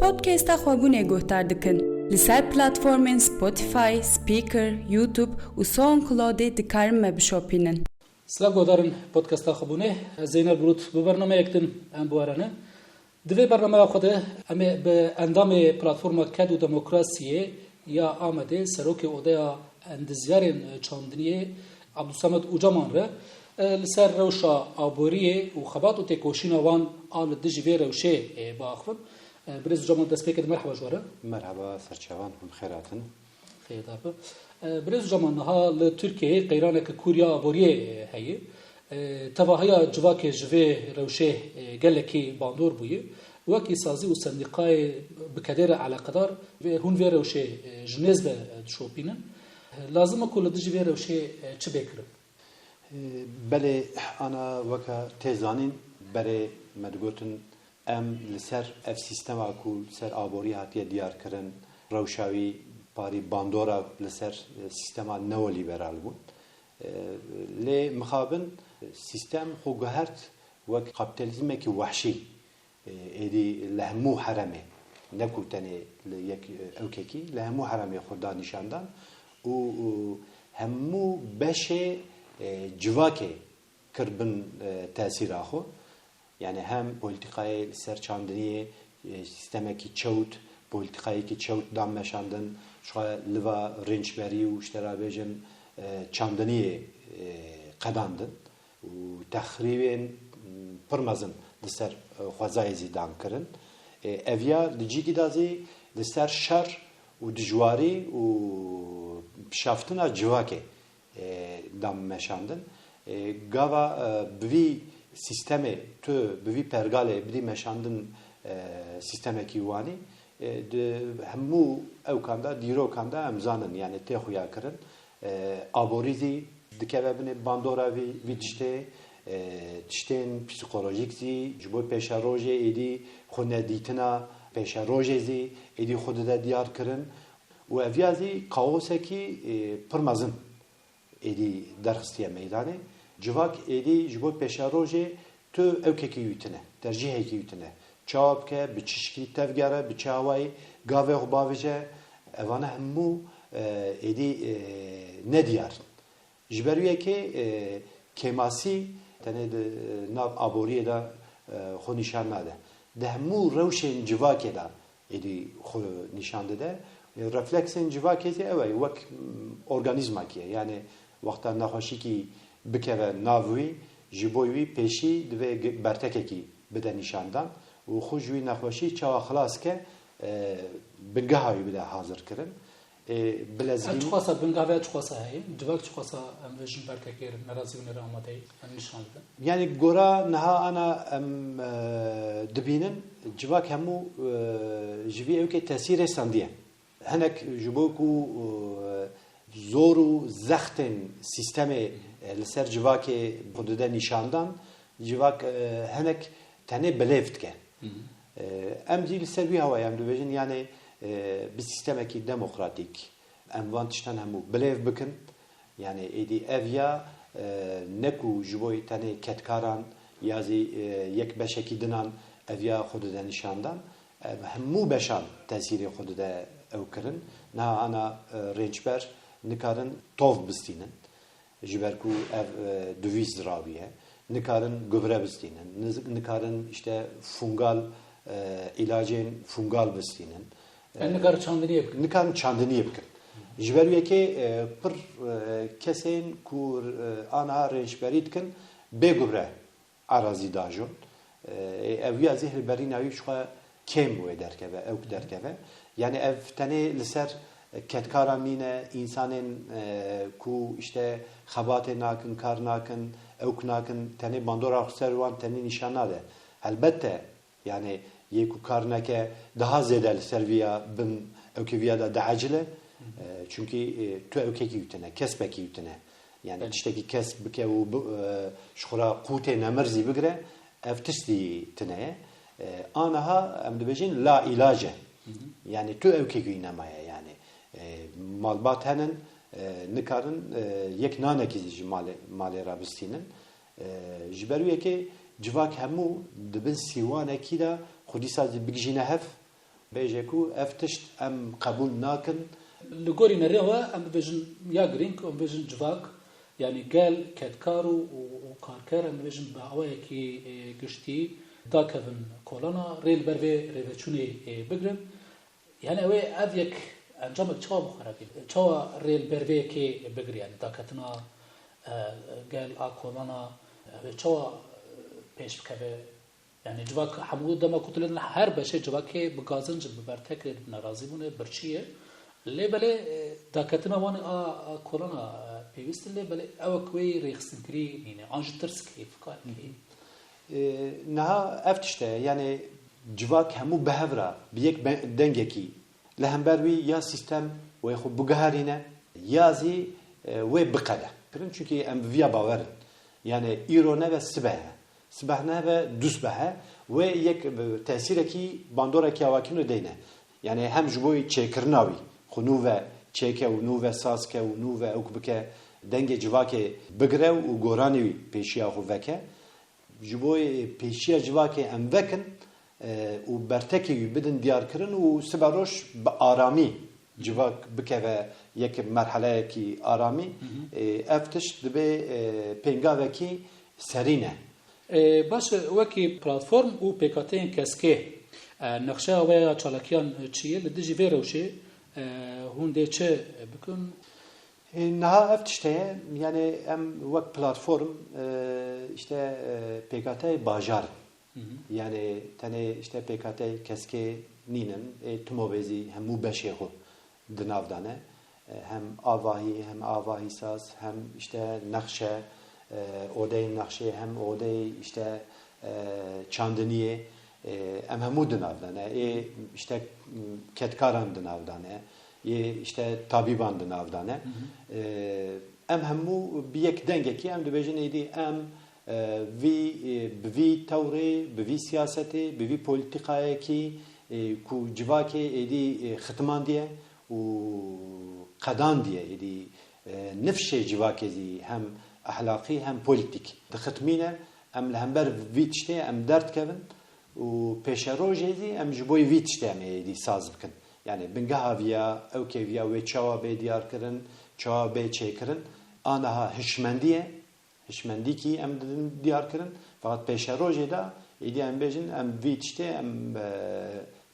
پودکاستا خوابونه گوهتر دکن لسر پلتفورمن سپوتیفای، سپیکر، یوتیوب و ساوندکلاود دکارن مبشوپینن. سلام گودارن پودکاستا خوابونه زینر بروت به برنامه یکتن ام بوارانه. دوی برنامه خود ام به اندام پلتفرم کد و دموکراسیه یا آمده سروک اودیا اندزیارن چاندنیه عبدالصمد اوجامان را لسر روشا آبوریه و خبات و تکوشین وان آل دجوی روشه با آخر برز اوجامان دست بکد مرحبا جواره. مرحبا سرچوان هم خیراتن. خیر دابه. برز اوجامان ها لترکیه قیرانه که کوریا آبوریه هیه. تواهی جواک جوی روشه گلکی باندور بویه. وکی سازی و سندقای بکدر علاقدار هون وی روشه جنیز به شوپینن. لازمه کل دجوی روشه چه بکرم؟ بله أنا وكا تزانين بري مدقوتن أم لسر اف سيستم أكو لسر آبوري هاتيه ديار كرن روشاوي باري باندورا لسر سيستم نو ليبرال بون لي مخابن سيستم خو جهرت وك كابيتاليزم كي وحشي إدي لهمو حرمه نكو تاني يك أوكيكي لهمو حرمه خدا نشاندان و همو بشه جواکه کربن تأثیر آخو یعنی هم پولیتیکای سرچاندنی سیستمی که چوت پولیتیکایی که چوت دام مشاندن شاید لوا رنجبری و اشترابیجن چاندنی قداندن و تخریباً پرمازن دستر خوازای زیدان کرن اویا دیجی دازی دستر شر و دجواری و شافتن جواکه دام مشاندن گاوا بوی سیستمی تو بوی پرگاله بدی مشاندن سیستمی کیوانی همو او کنده دیرو کنده امزانن یعنی تخویا کرن آبوریزی دکه ببینه باندورا وی تشتین پسیکولوژیک زی جبو پیش روزه ایدی خود دیتنا پیش روزه زی ایدی خود دیار کرن و اویازی کاوسه کی پرمازن ایدی درخستیه میدانه جواب ایدی جبو پیشاروجه تو اوکی یوتنه ترجیحی یوتنه چاب که بچشکی تفگره بچاوی گاوه خباویجه اوانه همو ایدی ندیار جبریه که کماسی تنه ناب آبوریه دا خو نشان نده ده همو روشن جواکه دا ایدی خو نشان ده رفلکسن جواکه زی اوی وک ارگانیزما کیه یعنی وقتا نخوشی کی بکره ناوی جبوی پیشی دوی برتکه کی بده نشاندن و خوشوی نخوشی چه خلاص که بنگاهی بده حاضر کردن بلزگی چخواسا بنگاهی چخواسا هی جواب چخواسا امروزین برتکه نرازی و نرامده نشانده یعنی گورا نه انا دبینن جواب همو جوی اوکی تاثیر سندیه هنک جبوکو زور و زختن سیستم لسر جواک خودده نشاندن جواک هنک تنه بلفت که ام دی لسر وی هوای ام دوبجن یعنی به سیستم کی دموکراتیک ام وانتشتن همو بلف بکن یعنی ایدی اویا نکو جوی تنه کتکاران یازی یک بشکی دنان اویا خودده نشاندن همو بشان تاثیر خودده او کرن نه انا رنجبر نکارن توف بستینن جبرکو دویز رابیه نکارن گوره بستینن نکارن işte fungal ilacın fungal bistinen نکار چاندنی بکن نکارن چاندنی بکن جبریه که پر کسین کور آنها رنجبرید کن بگوره عراضی داجون اویا زهر برین اوی شو کم و درکه او درکه yani ev tane liser ketkara mine insanın ku işte xabatı nakın kar nakın evk nakın tane bandora servan tane nişanade elbette yani yeku karnake daha zedel serviya bin evkiviya da acile çünkü tu evkeki yutene kesbeki yutene yani işte ki kesbeke u şura kute namerzi bigre ev tisti tene anaha em dibejin la ilace yani tu evkeki inamaya yani malbat henin nikarin yek nanekizi mali rabistinin jberuye ki civak hemu dibin siwane ki da خودی سازی بگیجینه هف بیجه کو افتشت ام قبول ناکن لگوری نروا ام بيجن یا گرینگ ام بيجن جواک يعني قال كاتكارو وكاركار ام بيجن باوي كي گشتي دا كفن كولانا ريل برفي ريفچوني بگرن يعني اوي افيك انجام چاو خرابي چاو ريل برفي كي بگري يعني دا كتنا قال كولانا چاو پیش بكبه يعني جواك حمود دما كتلن هر بشه جواك بغازنج ببرتك ناراضي بونه برچيه لي بله دا كتنا وان كورونا بيست لي بله او كوي ريخسنكري يعني انج ترسكي فكار نها افتشته يعني جواك همو بهفرا بيك دنگكي لهمبروي يا سيستم ويخو بغهارينه يازي و بقله كرن çünkü ام فيا باور يعني ايرونه و سبحنه و دوسبه و يك تاثيركي باندوركي اواكينو دينه يعني هم جبوي چيكرناوي خنو و چيكه و نو و ساسكه و نو و اوكبكه دنگ جواكي بگره و گوراني پیشيا خو وکه جبوي پیشيا جواكي ام وکن و برتكي بدن ديار كرن و سبروش بآرامي جواك بكه و يك مرحله كي آرامي افتش دبي پنگاوكي سرينه باش وكي بلاتفورم و بيكاتين كاسكي نقشه و چالاكيان چيه لدجي فيروشي هونده چه بكن نها افتشته يعني ام وك بلاتفورم işte PKT bajar yani tane işte PKT keske ninen tumovezi hem mubeşeho dınavdane hem avahi saz hem işte nakşe odey nakşe hem odey işte çandaniye em hemu dınavdane işte ketkaran dınavdane işte tabiban dınavdane em hemu biyek dengeki em dibejin edi em vi tawri bi siyaseti bi politikaya ki ku civake edi xitman diye u qadan diye edi nefşe civakezi hem ahlaki hem politik dixitmine em lehember vi tişte em dert kevin u peşerojezi em jiboy vi tişte em edi saz bikin yani bingahaviya evkeviya ve çawabe diyar kirin çawabe çekirin anaha hişmendi ki em diyar kirin fakat peşeroje da edi em bejin em vi tişte em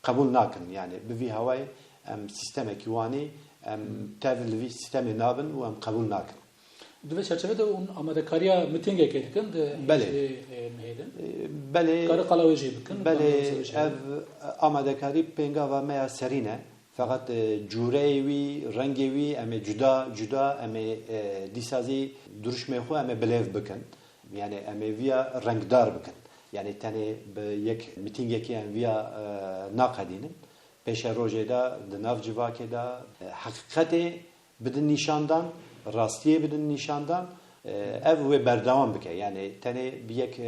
kabul nakin yani bi havay em sisteme kiwani em tevil vi sisteme nabin u em kabul nakin دوی چرچوه ده اون آماده کاریا میتینگه که کن ده مهیدن بله کار قلاویجی بکن بله ev آماده کاری پنگا و میا سرینه فقط جوره‌وی رنگ‌وی ام جدا ام دیسازی درشمه خو ام بلیو بکن yani ام ویا رنگدار بکن yani tane یک میتینگه که ام ویا ناقدینن پیش روزه دا دناف جواکه دا حقیقت بدن نشاندن راستیه بدن نشاندن ev ve berdavam bike yani tane biyek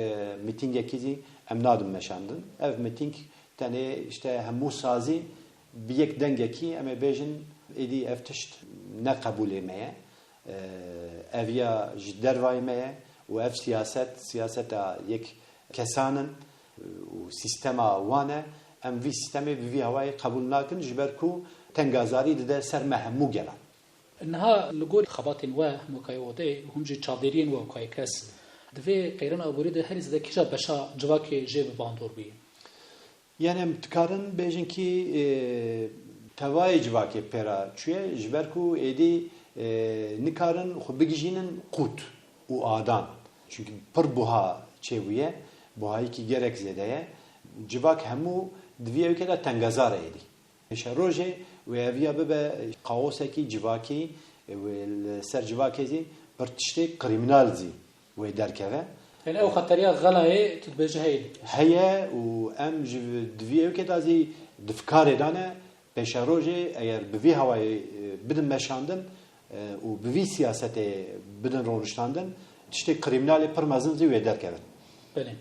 mitinge kizi emnadım meşandın ev miting tane işte hemu sazi biyek dengeki ama bejin edi eftişt ne kabul etmeye ev ya dervaymeye ve ev siyaseta yek kesanın sistema wane em vi sistemi vi havayı kabul nakin jiberku tengazari de ser mehmu gelan انها لقول خباتين واه مكايودي هم جي تشادرين وكايكس دفي قيران ابوري ده هرز ده كيشا بشا جواكي جيب باندور بي yani emtkarın bejinki tavay civake pera çüye jberku edi nikarın xubigijinin qut u adan çünkü pır buha çeviye buhayı ki gerek zedeye civak hemu dviye ülkede tengazar edi şeroje ve evya bebe kaoseki civaki ve ser civakezi pertişte kriminalzi ve derkeve yani o xatarya galaye tedbejehid heye u em dviye ülkede zi difkar edane peşeroje eğer bivi havayı bidin meşandın u bivi siyasete bidin roluşlandın işte kriminali permazınzi ve derkeve بله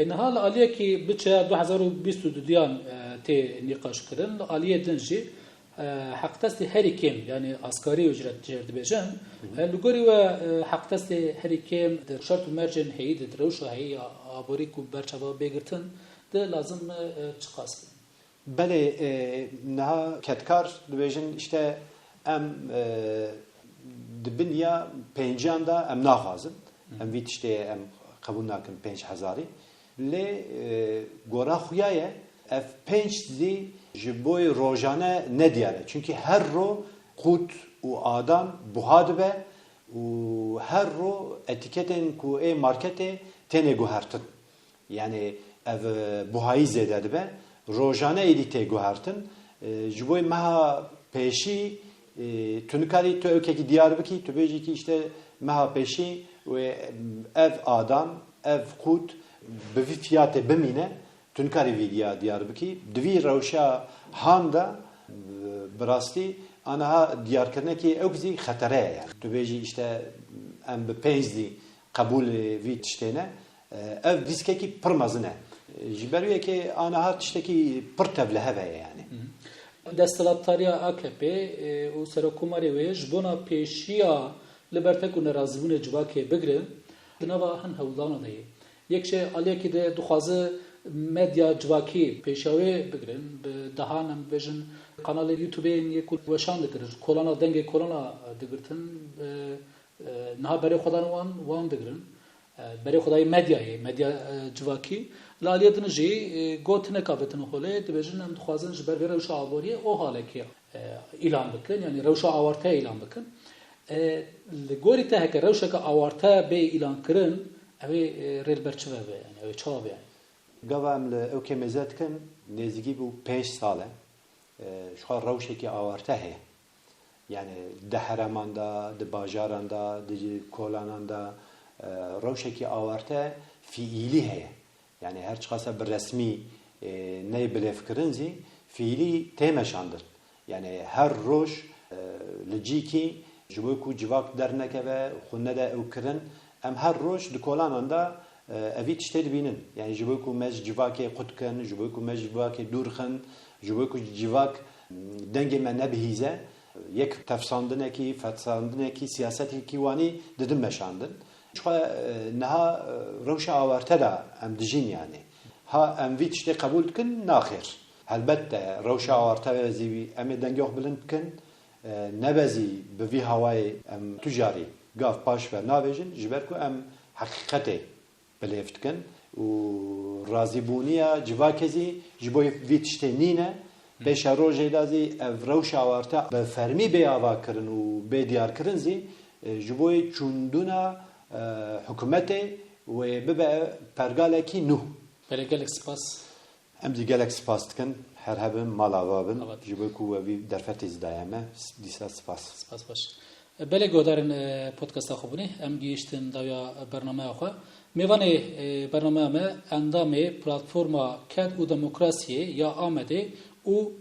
انها الاليه كي بتشا 2022 ديان تي نقاش كرن الاليه دنجي حق تستي هري كيم يعني عسكري اجرت جرد بيجن لغوري و حق تستي هري كيم در شرط مرجن هيد دروش هي ابوري كو برچبا بگرتن ده لازم چقاس بله نه کتکار دویژن işte em dibinya pencan da em naxazin em vit işte em kabul nakin 5000 le gora xuyaye ev 5 zî ji boy rojane ne diyare çünkü her ro kut u adam buhad be u her ro etiketin ku markete tene guhartin yani ev buhayi zeded be rojane edite guhartin ji boy meha peşi tünükari tu ökeki Diyarbakır tu bejiki işte meha peşi ve ev adam ev kut bi fiyate bimine tünükari vidya Diyarbakır dvi rewşa handa براستی آنها دیار کردن که اوگزی خطره yani تو بیجی işte em به پنجی قبول ویت شتنه ev diskeki pırmazına jiberiye ki آنها tişteki pırtevle heve yani دستلاتاریا AKP و سرکوماری و جبونا پیشیا لبرته کنه رازبون جواکه بگره دنوا هن هولدان دی یک شی علیه که ده دخوازه مدیا جواکی پیشاوی بگرن به دهانم بجن کانال یوتیوب یک وشان دکرد کلانا دنگ کلانا دگرتن نه برای خدا وان دگرن برای خدای مدیا جواکی لالیه دنجی گوت نکابتن خاله دبجن هم دخوازن جبر وی روش آوریه او حاله که اعلان بکن یعنی روش آورته اعلان بکن لگوری ته که روش که آورته به اعلان کرن اوی ریل برچوه به یعنی اوی چاوه یعنی گوام ل اوکی مزد کن نزدیکی بو 5 ساله شخار روشکی آورته هی yani de heramanda, de bajaranda, de kolananda روشکی آورته fiili heye. Yani her çıkarsa bir resmi ne bilef kırınzi fiili temeşandır. Yani her roj leciki jiboku civak derneke ve khunne de evkirin em her roj de kolananda evit işte binin. Yani jiboku mez civake kutken, jiboku mez civake durkhan, jiboku civak denge me nebhize yek tefsandıneki, fetsandıneki, siyaseti wani dedim meşandın. Çünkü neha روش آورته دا ام دجین yani ha em vit işte kabul kin naxir elbette روش آورته وزی ام دنگوخ بلند kin nebezi به وی هوای ام تجاری گاف پاش و ناویجن جبرکو ام حقیقته بلیفت کن و راضی بونیا جواکزی جبوی ویت işte nine beş roje dazi ev روش آورته به فرمی به آوا کرن و به دیار کرن زی جبوی چوندونا حکومته و ببه پرگالکی نو برای گلک سپاس امزی گلک سپاس کن هر هبم مالاوابن جبه کو و بی درفت ازدایمه دیسا سپاس باش بله گودارن پودکست خوبونی ام گیشتن دایا برنامه آخوا میوانه برنامه ما اندام پلتفرما کد و دموکراسی یا آمده او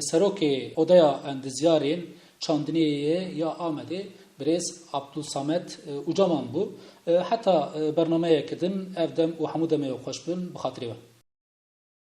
سروک odaya اندزیارین چاندنیه یا آمده برز عبدالصمد Ucaman bu. Hatta برنامه کدن افدم و حمودم خوش بن بخاطری